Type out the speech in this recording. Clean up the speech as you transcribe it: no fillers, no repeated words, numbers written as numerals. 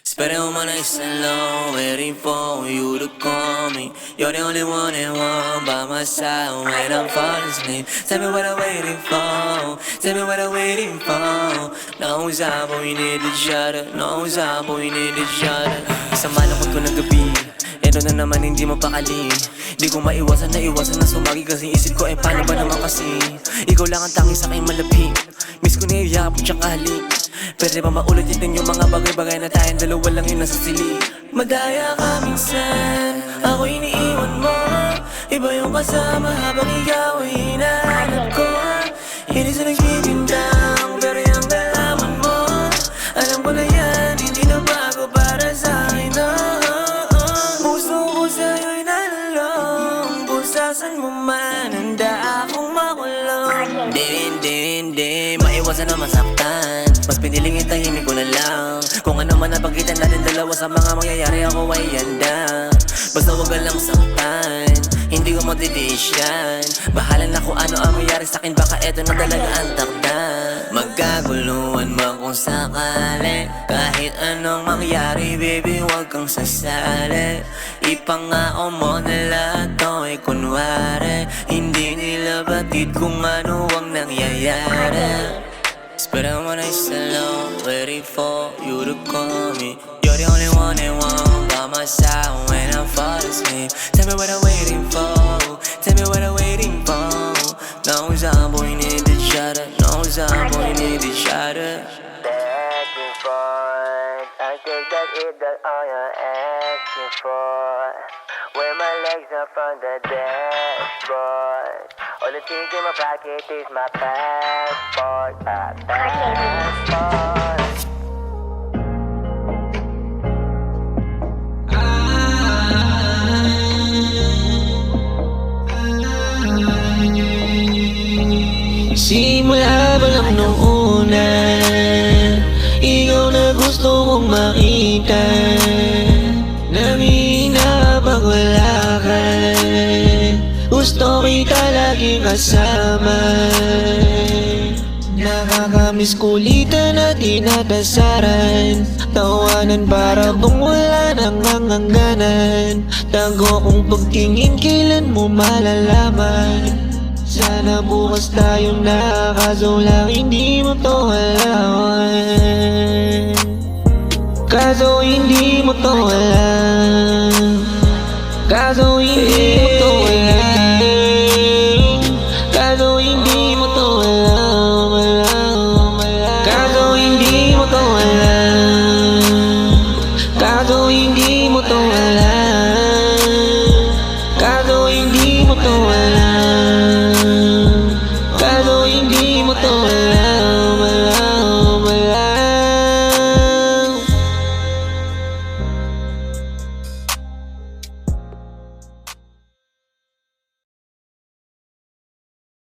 Spending all my nights alone, waiting for you to call me. You're the only one and one by my side when I'm falling asleep. Tell me what I'm waiting for, tell me what I'm waiting for. Nausap mo, you need to shut up. Nausap mo, you need to shut up. Isang malungkot ko ng gabi, eto na naman hindi mapakali. Di ko maiwasan na sumagi kasi isip ko paano ba naman kasi. Ikaw lang ang tanging sa aking malapit. Miss ko na yung yakap at saka halik. Pwede ba maulit din yung mga bagay-bagay na tayong dalawa lang yun nasa sili. Madaya ka minsan, ako iniiwan mo. Iba yung kasama habang ikaw ay hinahanap ko. Hindi sa nagtitindang, pero yung kalaman mo. Alam ko na yan, hindi na bago para sa akin. Puso ko sa'yo'y nalulong. Kung sasan mo man, handa akong makulong. Hindi, maiwasan na masaktan. Mas piniling itahimik ko na lang. Kung ano man napagitan natin dalawa sa mga mangyayari, ako ay handa. Basta wag ka lang saktan, hindi ko matitiis yan. Bahala na kung ano ang mangyayari sa'kin, baka eto na talaga ang takda. Magkaguluhan man kung sakali, kahit anong mangyari, baby, wag kang sasali. Ipangako mo na lahat to ay kunwari. Hindi nila batid kung ano ang nangyayari. Spend all my nights alone, waiting for you to call me. You're the only one and one by my side when I'm falling asleep. Tell me what I'm waiting for, tell me what I'm waiting for. Nausap mo, you need to shut up. Nausap mo, you need to shut up. Begging for, I think that is all you're asking for. Where my legs up on the dashboard. All the things in my pocket is my passport. My passport. Simula pa lang nung una, ikaw na gusto kong makita. Namina pag wala ka, gusto kita lagi kasama. Nakakamiss kulitan at tinatasaran, tawanan para bang wala nang hangganan. Tago kong pagtingin, kailan mo malalaman. Sana bukas tayong nakaso lang hindi mo to alam. Kaso hindi mo to alam. Kaso hindi mo to alam. Kaso hindi mo to alam. Kaso hindi mo to alam. Kaso hindi mo to alam. Kaso hindi mo to alam.